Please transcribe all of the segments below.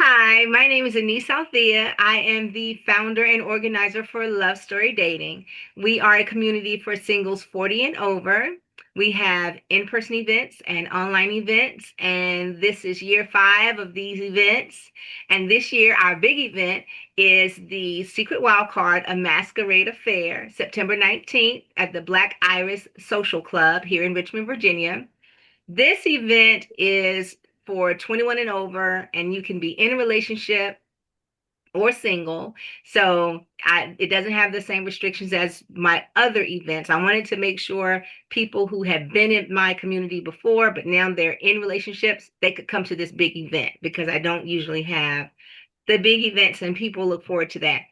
Hi, my name is Anise Althea. I am the founder and organizer for Love Story Dating. We are a community for singles 40 and over. We have in-person events and online events, and this is year 5 of these events. And this year, our big event is the Secret Wildcard, a Masquerade Affair, September 19th at the Black Iris Social Club here in Richmond, Virginia. This event is for 21 and over, and you can be in a relationship or single. It doesn't have the same restrictions as my other events. I wanted to make sure people who have been in my community before, but now they're in relationships, they could come to this big event because I don't usually have the big events, and people look forward to that.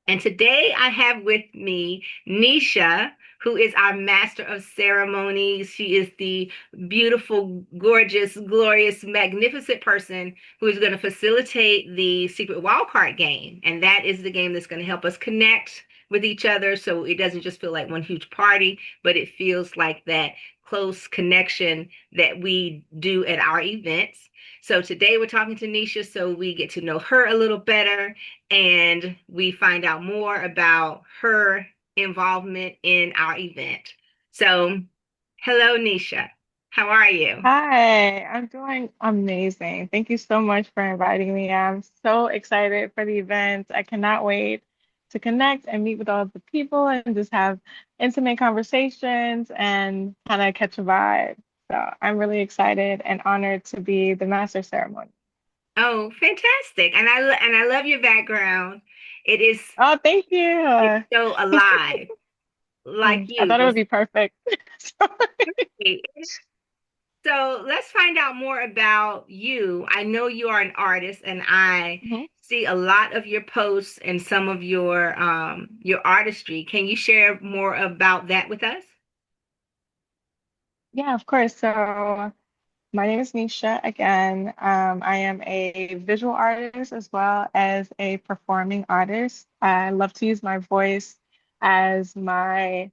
And today I have with me NeSha, who is our Master of Ceremonies. She is the beautiful, gorgeous, glorious, magnificent person who is going to facilitate the Secret Wildcard game. And that is the game that's going to help us connect with each other so it doesn't just feel like one huge party, but it feels like that close connection that we do at our events. So today we're talking to NeSha so we get to know her a little better and we find out more about her involvement in our event. So, hello, NeSha. How are you? Hi, I'm doing amazing. Thank you so much for inviting me. I'm so excited for the event. I cannot wait to connect and meet with all the people and just have intimate conversations and kind of catch a vibe. So I'm really excited and honored to be the master ceremony. Oh, fantastic! And I love your background. It is Oh, thank it's you. so alive, like I you. thought it would be perfect. So let's find out more about you. I know you are an artist, and I Mhm. see a lot of your posts and some of your artistry. Can you share more about that with us? Yeah, of course. So my name is NeSha again. I am a visual artist as well as a performing artist. I love to use my voice as my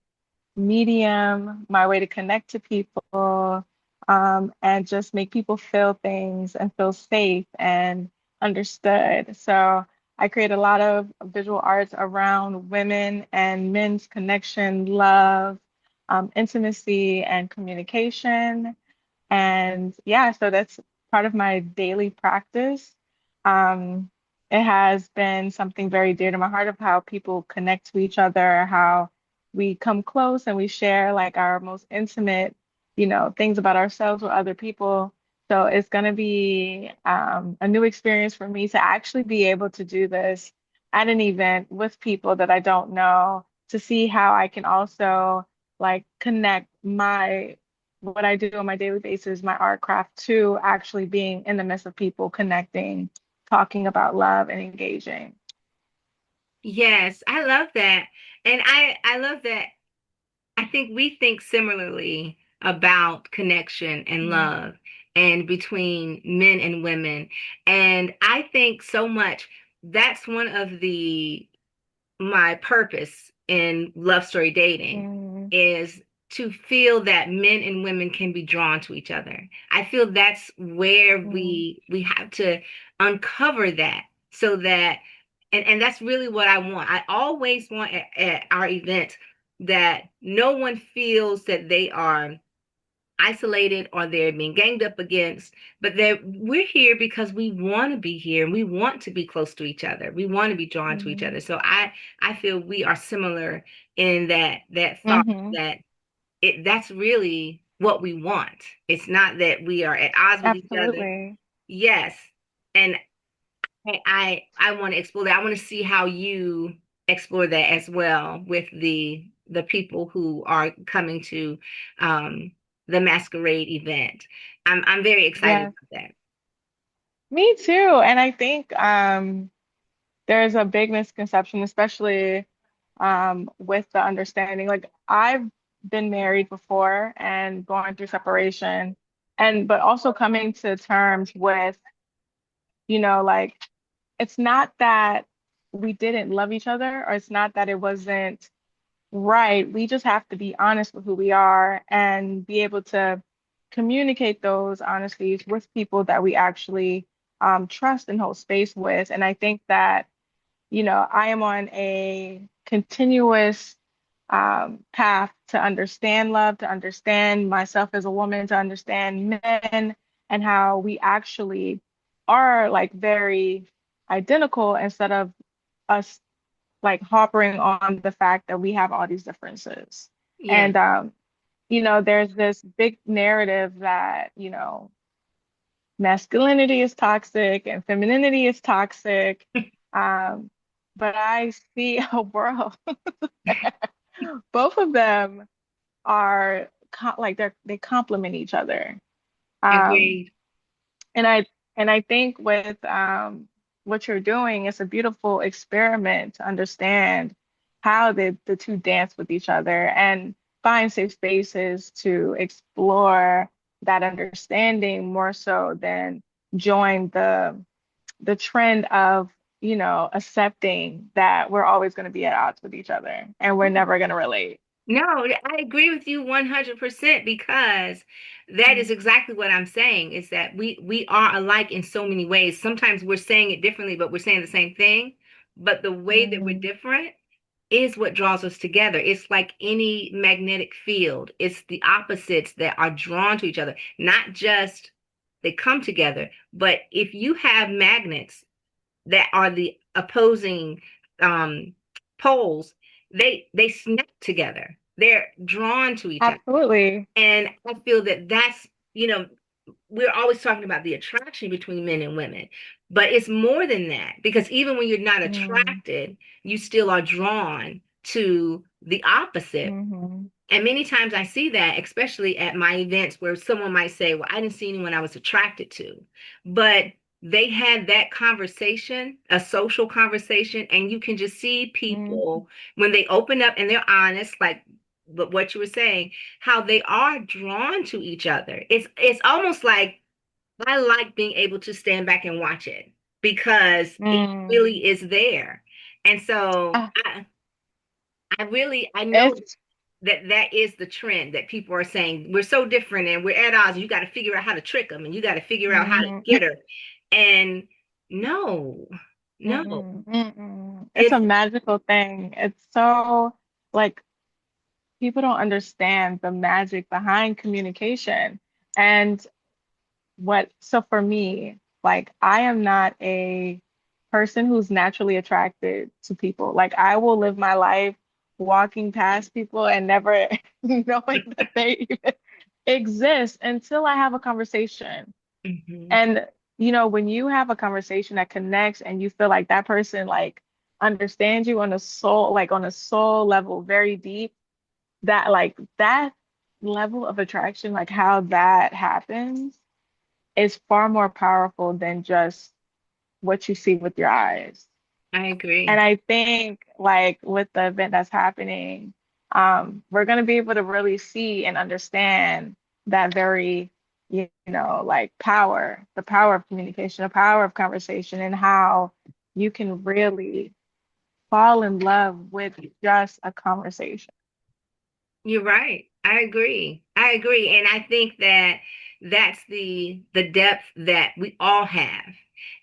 medium, my way to connect to people, and just make people feel things and feel safe and understood. So I create a lot of visual arts around women and men's connection, love, intimacy, and communication. And yeah, so that's part of my daily practice. Um, it has been something very dear to my heart of how people connect to each other, how we come close and we share like our most intimate, things about ourselves with other people. So it's going to be a new experience for me to actually be able to do this at an event with people that I don't know, to see how I can also like connect my what I do on my daily basis, my art craft, to actually being in the midst of people, connecting, talking about love and engaging. Yes, I love that. And I love that. I think we think similarly about connection and Mhm. love and between men and women. And I think so much that's one of the my purpose in love story dating Mm, is to feel that men and women can be drawn to each other. I feel that's where mm, we have to uncover that so that and that's really what I want. I always want at our events that no one feels that they are isolated or they're being ganged up against, but that we're here because we want to be here and we want to be close to each other. We want to be drawn to each mm, other. So I feel we are similar in that thought hmm. that that's really what we want. It's not that we are at odds with each other. Absolutely. Yes. And I want to explore that. I want to see how you explore that as well with the people who are coming to um, the Masquerade event. I'm very excited Yes, about that. me too. And I think there's a big misconception, especially with the understanding. Like I've been married before and going through separation, and but also coming to terms with, like it's not that we didn't love each other, or it's not that it wasn't right. We just have to be honest with who we are and be able to communicate those honesties with people that we actually trust and hold space with. And I think that, I am on a continuous path to understand love, to understand myself as a woman, to understand men, and how we actually are like very identical instead of us like harping on the fact that we have all these differences. Yeah. And there's this big narrative that, masculinity is toxic and femininity is toxic. Um, but I see a world, both of them are like they complement each other. Um, Agreed. and I think with what you're doing, it's a beautiful experiment to understand how the two dance with each other and find safe spaces to explore that understanding more so than join the trend of, accepting that we're always going to be at odds with each other and we're never going to relate. No, I agree with you 100% because that is exactly what I'm saying is that we are alike in so many ways. Sometimes we're saying it differently, but we're saying the same thing. But the way that we're Mm, different is what draws us together. It's like any magnetic field. It's the opposites that are drawn to each other, not just they come together, but if you have magnets that are the opposing um, poles, they snap together. They're drawn to each other, absolutely. and I feel that that's we're always talking about the attraction between men and women, but it's more than that because even when you're not Mm, attracted, you still are drawn to the opposite. hmm And many times I see that, especially at my events where someone might say, well, I didn't see anyone I was attracted to. But they had that conversation, a social conversation, and you can just see hmm people when they open up and they're honest, like what you were saying, how they are drawn to each other. It's almost like I like being able to stand back and watch it because it Mm. really is there. And so Ah, I know it's that that is the trend that people are saying we're so different and we're at odds. You got to figure out how to trick them and you got to figure out how to mhm, get her. And no, no, it's a it's magical thing. It's so like people don't understand the magic behind communication. And so for me, like I am not a person who's naturally attracted to people. Like I will live my life walking past people and never knowing that they even exist until I have a conversation. mhm. And when you have a conversation that connects and you feel like that person like understands you on a soul level very deep, that level of attraction, like how that happens is far more powerful than just what you see with your eyes. I And agree. I think like with the event that's happening, we're going to be able to really see and understand that very, like the power of communication, the power of conversation, and how you can really fall in love with just a conversation. You're right. I agree. I agree. And I think that that's the depth that we all have.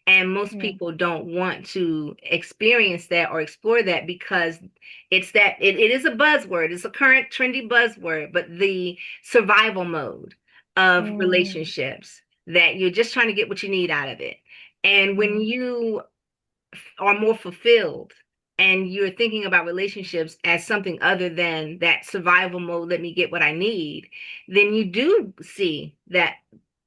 And most Yeah. people don't want to experience that or explore that because it is a buzzword. It's a current trendy buzzword, but the survival mode of Mm, relationships that you're just trying to get what you need out of it. And when mm, you are more fulfilled and you're thinking about relationships as something other than that survival mode, let me get what I need, then you do see that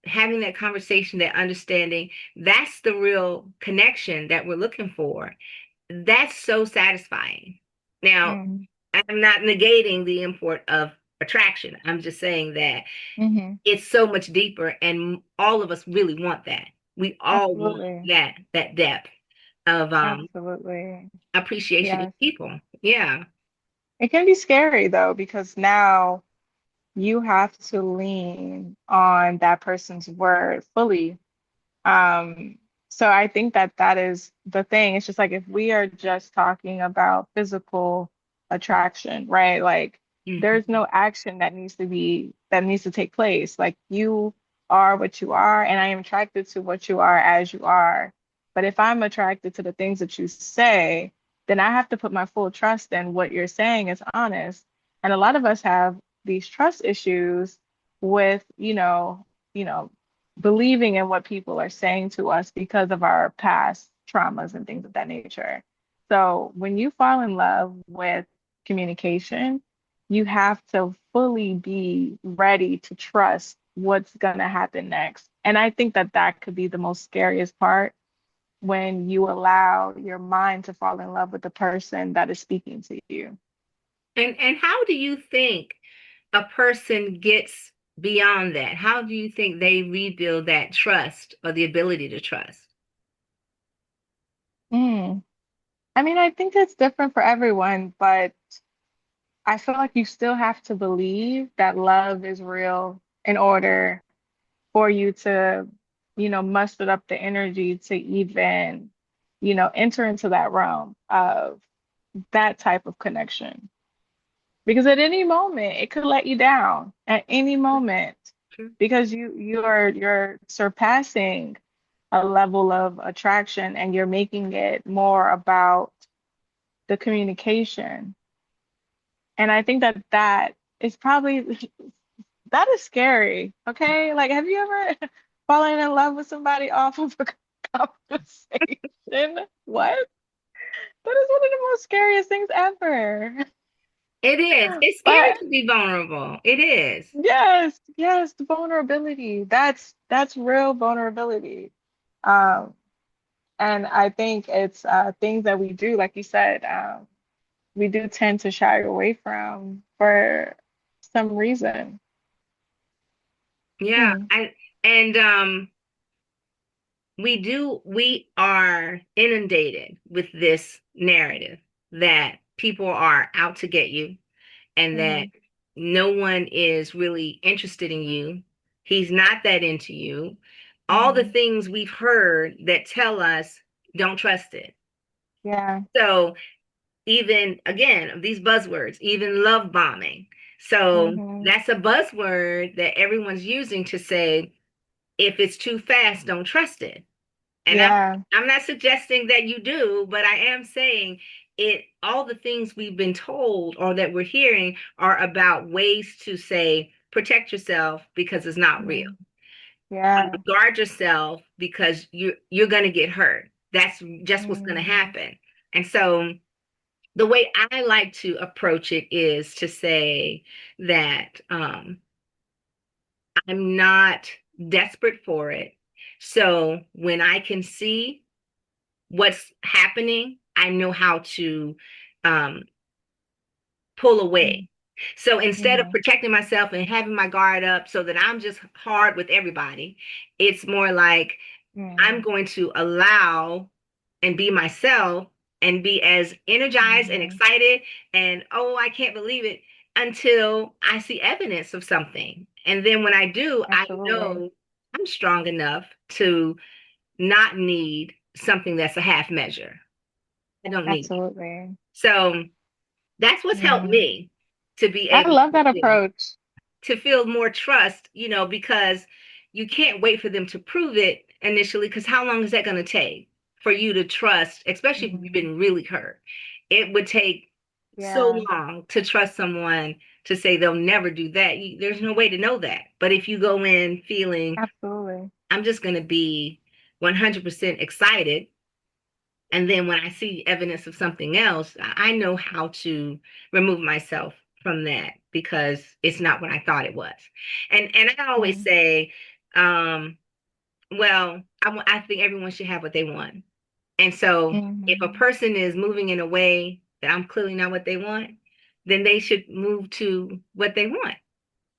having that conversation, that understanding, that's the real connection that we're looking for. That's so satisfying. Now, mm, I'm not negating the import of attraction. I'm just saying that hmm it's so much deeper and all of us really want that. We all want Absolutely. that depth of Absolutely. appreciation in Yes. people. Yeah. It can be scary though, because now you have to lean on that person's word fully. Um, so I think that that is the thing. It's just like if we are just talking about physical attraction, right? Like there's Hmm. no action that needs to take place. Like you are what you are, and I am attracted to what you are as you are. But if I'm attracted to the things that you say, then I have to put my full trust in what you're saying is honest. And a lot of us have these trust issues with, believing in what people are saying to us because of our past traumas and things of that nature. So when you fall in love with communication, you have to fully be ready to trust what's going to happen next. And I think that that could be the most scariest part when you allow your mind to fall in love with the person that is speaking to you. And how do you think a person gets beyond that? How do you think they rebuild that trust or the ability to trust? Mm. I mean, I think it's different for everyone, but I feel like you still have to believe that love is real in order for you to, muster up the energy to even, enter into that realm of that type of connection. Because at any moment it could let you down at any moment True. because you're surpassing a level of attraction and you're making it more about the communication. And I think that that is probably that is scary. Okay? Like, have you ever fallen in love with somebody off of a conversation? What? That is one of the most scariest things ever. It is. It's scary But to be vulnerable. It is. yes, yes, the vulnerability. That's real vulnerability. Um, and I think it's things that we do, like you said, we do tend to shy away from for some reason. Yeah. Hmm. And we are inundated with this narrative that people are out to get you and that Hmm. no one is really interested in you. He's not that into you. All the Hmm. things we've heard that tell us don't trust it. Yeah. So even again, these buzzwords, even love bombing. So Hmm. that's a buzzword that everyone's using to say if it's too fast, don't trust it. And Yeah. I'm not suggesting that you do, but I am saying it all the things we've been told or that we're hearing are about ways to say protect yourself because it's not real. Hmm. Yeah. Guard yourself because you're going to get hurt. That's just what's going to Hmm. happen. And so the way I like to approach it is to say that I'm not desperate for it. So when I can see what's happening, I know how to um, pull away. So instead of Hmm. protecting myself and having my guard up so that I'm just hard with everybody, it's more like I'm Hmm. going to allow and be myself and be as energized and Hmm. excited and oh, I can't believe it until I see evidence of something. And then when I do, I Absolutely. know I'm strong enough to not need something that's a half measure. I don't need it. Absolutely. So that's what's helped Hmm. me to be I able love that approach. to feel more trust, because you can't wait for them to prove it initially, because how long is that going to take for you to trust, especially if you've Hmm. been really hurt? It would take so Yeah. long to trust someone to say they'll never do that. There's no way to know that. But if you go in feeling, Absolutely. I'm just going to be 100% excited, and then when I see evidence of something else, I know how to remove myself from that because it's not what I thought it was. And I always Mm-hmm. say, well, I think everyone should have what they want. And so if a Hmm. person is moving in a way that I'm clearly not what they want, then they should move to what they want.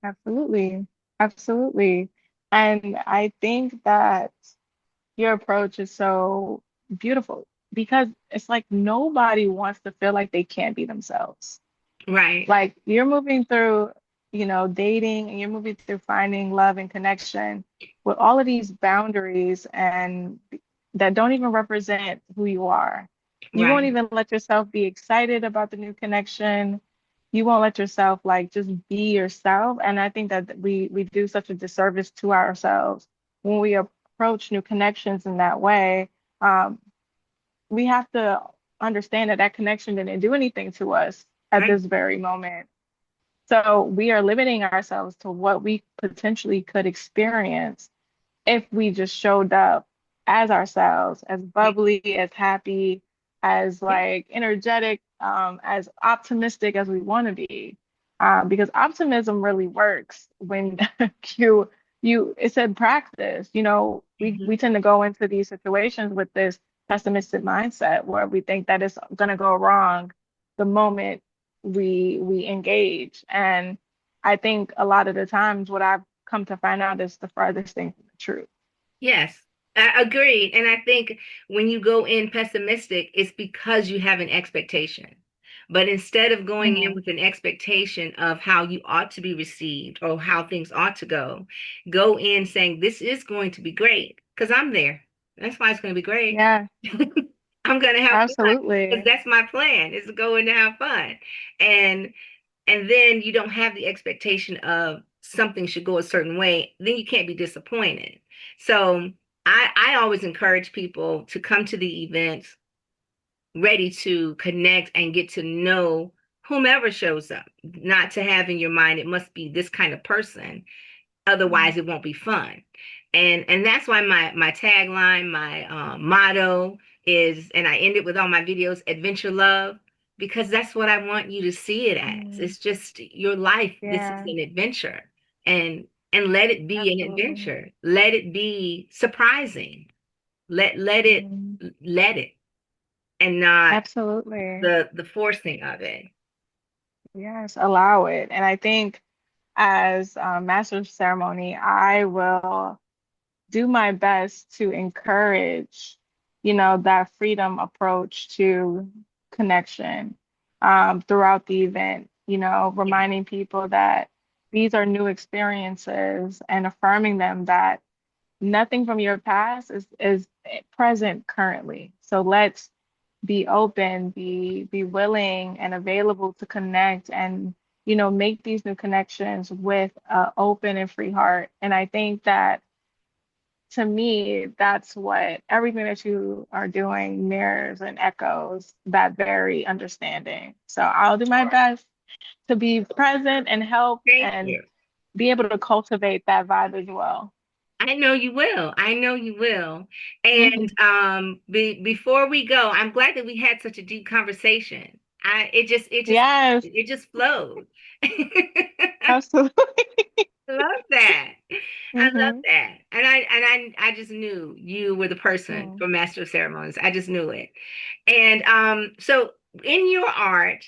Absolutely. Absolutely. And I think that your approach is so beautiful because it's like nobody wants to feel like they can't be themselves. Right, Like you're moving through, dating and you're moving through finding love and connection with all of these boundaries and that don't even represent who you are. You won't right. even let yourself be excited about the new connection. you won't let yourself like just be yourself. And I think that we do such a disservice to ourselves when we approach new connections in that way. Um, we have to understand that that connection didn't do anything to us at Right. this very moment. So we are limiting ourselves to what we potentially could experience if we just showed up as ourselves, as Yeah. bubbly, as happy, as Yeah. like energetic, as optimistic as we want to be. Because optimism really works when you it's a practice. You know, we Mhm. tend to go into these situations with this pessimistic mindset where we think that it's gonna go wrong the moment we engage. And I think a lot of the times what I've come to find out is the farthest thing from the truth. Yes, I agree. And I think when you go in pessimistic, it's because you have an expectation. But instead of going in Hmm. with an expectation of how you ought to be received or how things ought to go in saying, this is going to be great because I'm there. That's why it's going to be great. Yeah, I'm going to have fun because absolutely. that's my plan is to go in to have fun. And and then you don't have the expectation of something should go a certain way, then you can't be disappointed. So I always encourage people to come to the events ready to connect and get to know whomever shows up, not to have in your mind it must be this kind of person, otherwise Mhm. it won't be fun. And that's why my tagline, my motto is, and I end it with all my videos, adventure love, because that's what I want you to see it as. Mm, It's just your life. This is yeah, an adventure, and let it be an absolutely. adventure. Let it be surprising. Let it Mhm. let it, and not Absolutely. the forcing of it. Yes, allow it. And I think as Master of Ceremony, I will do my best to encourage, that freedom approach to connection throughout the event, Yeah. reminding people that these are new experiences and affirming them that nothing from your past is present currently. So let's be open, be willing and available to connect and make these new connections with an open and free heart. And I think that to me, that's what everything that you are doing mirrors and echoes that very understanding. So I'll do my best to be present and help Thank and you. be able to cultivate that vibe as well. I know you will. I know you will. And Mhm. before we go, I'm glad that we had such a deep conversation. Yes, it just flowed. absolutely. Love that. I love Hmm. that. And I just knew you were the person for Master of Ceremonies. I just knew it. And so in your art,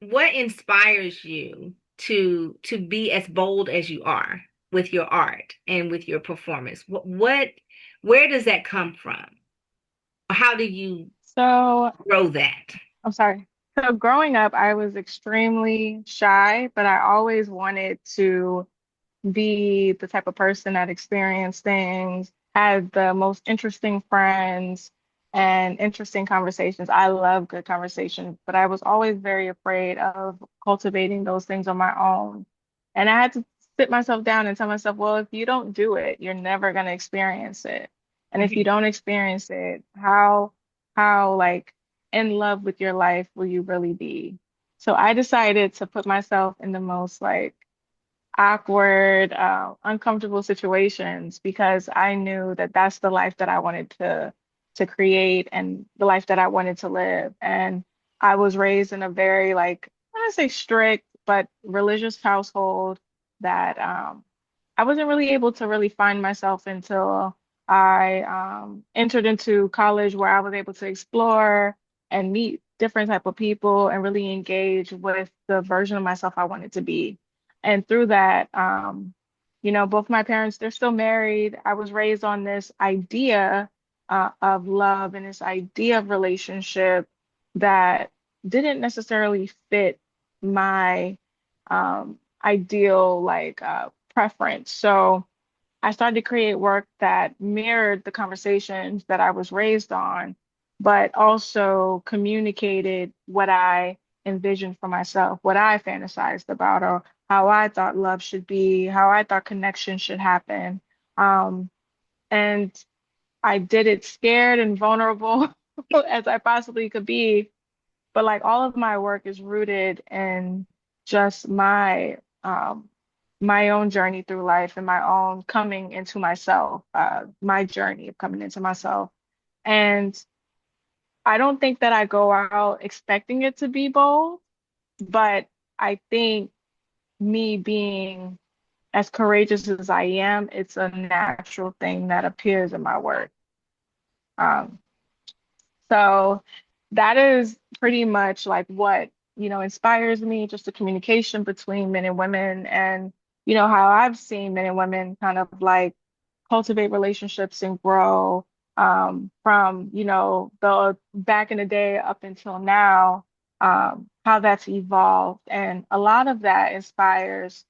what inspires you to be as bold as you are with your art and with your performance? What where does that come from? How do you So grow that? I'm sorry. So growing up, I was extremely shy, but I always wanted to be the type of person that experienced things, had the most interesting friends and interesting conversations. I love good conversations, but I was always very afraid of cultivating those things on my own. And I had to sit myself down and tell myself, well, if you don't do it, you're never going to experience it. And if you don't experience it, how like in love with your life will you really be? So I decided to put myself in the most like awkward, uncomfortable situations because I knew that that's the life that I wanted to create and the life that I wanted to live. And I was raised in a very like I don't say strict, but religious household that I wasn't really able to really find myself until I entered into college where I was able to explore and meet different type of people and really engage with the version of myself I wanted to be. And through that, both my parents, they're still married. I was raised on this idea of love and this idea of relationship that didn't necessarily fit my ideal like preference. So I started to create work that mirrored the conversations that I was raised on, but also communicated what I envisioned for myself, what I fantasized about, or how I thought love should be, how I thought connection should happen. Um, and I did it scared and vulnerable as I possibly could be. But like all of my work is rooted in just my own journey through life and my own coming into myself, my journey of coming into myself. And I don't think that I go out expecting it to be bold, but I think me being as courageous as I am, it's a natural thing that appears in my work. Um, so that is pretty much like what, inspires me, just the communication between men and women and, how I've seen men and women kind of like cultivate relationships and grow from, the back in the day up until now, how that's evolved. And a lot of that inspires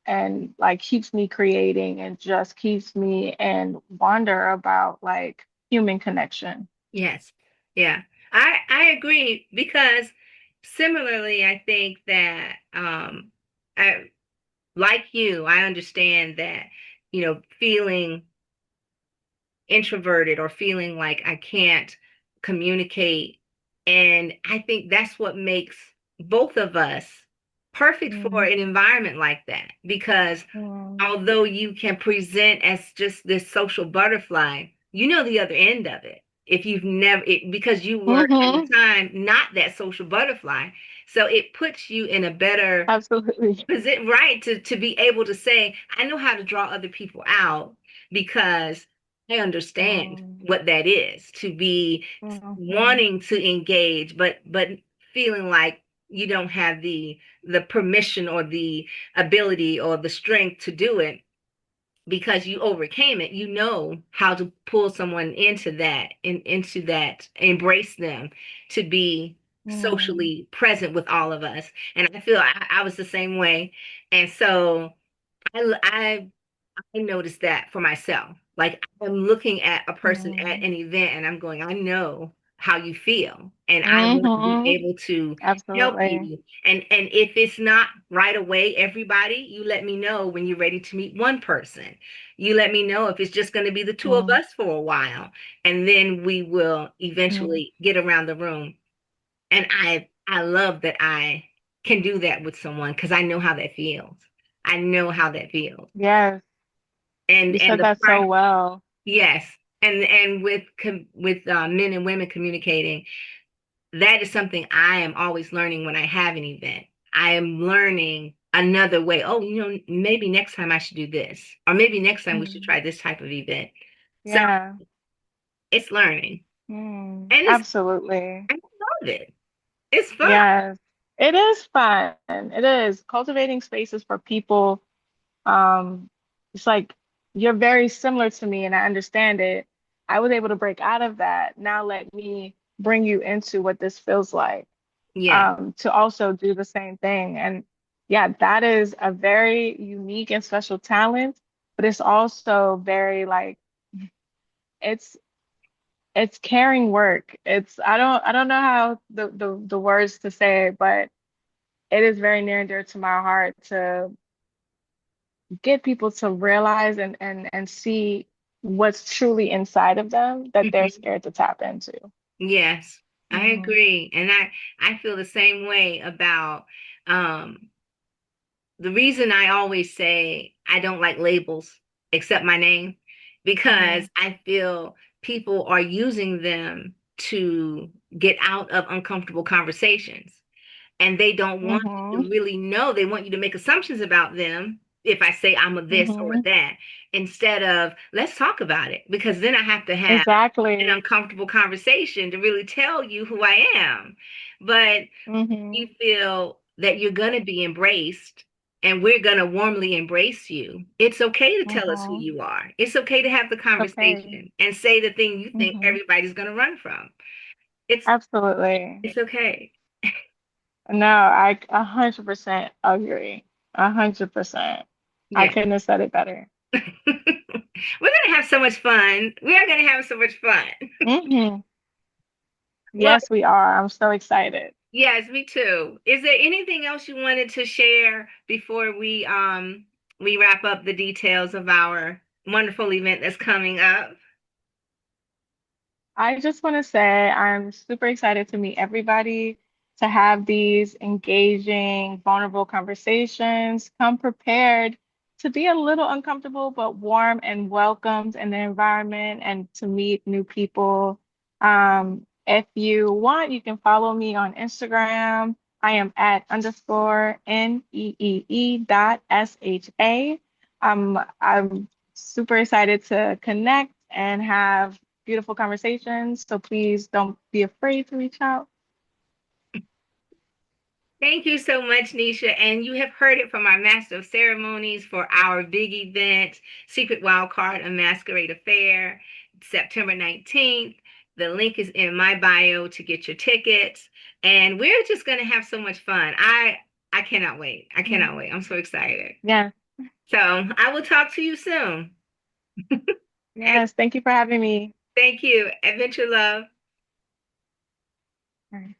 and like keeps me creating and just keeps me in wonder about like human connection. Yes. Yeah. I agree because similarly, I think that I like you, I understand that, feeling introverted or feeling like I can't communicate. And I think that's what makes both of us perfect for Mm, an environment like that. Because mm, although you can present as just this social butterfly, you know the other end of it. If you've never, because you were at the hmm. time not that social butterfly. So it puts you in a better Absolutely. right to be able to say I know how to draw other people out because I understand Mm, what that is to be hmm. wanting to engage but feeling like you don't have the permission or the ability or the strength to do it because you overcame it. You know how to pull someone into that, embrace them, to be Mm, socially present with all of us. And I feel I was the same way. And so I I noticed that for myself. Like I'm looking at a person at mm, an event and I'm going, I know how you feel and I want to be hmm. able to help Absolutely. you. And if it's not right away, everybody, you let me know when you're ready to meet one person. You let me know if it's just going to be the two of Mm, us for a while, and then we will mm. eventually get around the room. And I love that I can do that with someone because I know how that feels. I know how that feels. Yes, And you and said the that so well. yes, and with men and women communicating, that is something I am always learning when I have an event. I am learning another way. Oh, maybe next time I should do this, or maybe next time we should Mm, try this type of event. So yeah. it's learning, Mm, and absolutely. I love it. It's fun. Yes. It is fun. It is cultivating spaces for people. Um, it's like you're very similar to me and I understand it. I was able to break out of that. Now let me bring you into what this feels like, Yeah. to also do the same thing. And yeah, that is a very unique and special talent, but it's also very like it's it's caring work. It's I don't know how the words to say it, but it is very near and dear to my heart to get people to realize and see what's truly inside of them that they're Mhm. scared to tap into. Yes, I Hmm. agree, and I feel the same way about um the reason I always say I don't like labels except my name, because Hmm. I feel people are using them to get out of uncomfortable conversations and they don't want you Hmm. to really know. They want you to make assumptions about them if I say I'm a this or a Hmm. that, instead of let's talk about it, because then I have to have an Exactly. uncomfortable conversation to really tell you who I am. But you Hmm. feel that you're going to be embraced and we're going to warmly embrace you, it's okay to tell us who Hmm. you are. It's okay to have the Okay. conversation and say the thing you think Hmm. everybody's going to run from. It's Absolutely. it's okay. No, I 100% agree. 100%. I Yeah. couldn't have said it better. We're going to have so much fun. We are going to have so much fun. Hmm. Well, Yes, we are. I'm so excited. Yes, me too. Is there anything else you wanted to share before we wrap up the details of our wonderful event that's coming up? I just want to say I'm super excited to meet everybody, to have these engaging, vulnerable conversations. Come prepared to be a little uncomfortable, but warm and welcomed in the environment and to meet new people. If you want, you can follow me on Instagram. I am at underscore NEEE dot SHA. I'm super excited to connect and have beautiful conversations. So please don't be afraid to reach out. Thank you so much, NeSha. And you have heard it from our Master of Ceremonies for our big event, Secret Wildcard, a Masquerade Affair, September 19th. The link is in my bio to get your tickets. And we're just going to have so much fun. I cannot wait. I cannot wait. I'm so excited. Yeah. So I will talk to you soon. And Yes. Thank you for having me. thank you. Adventure love. All right.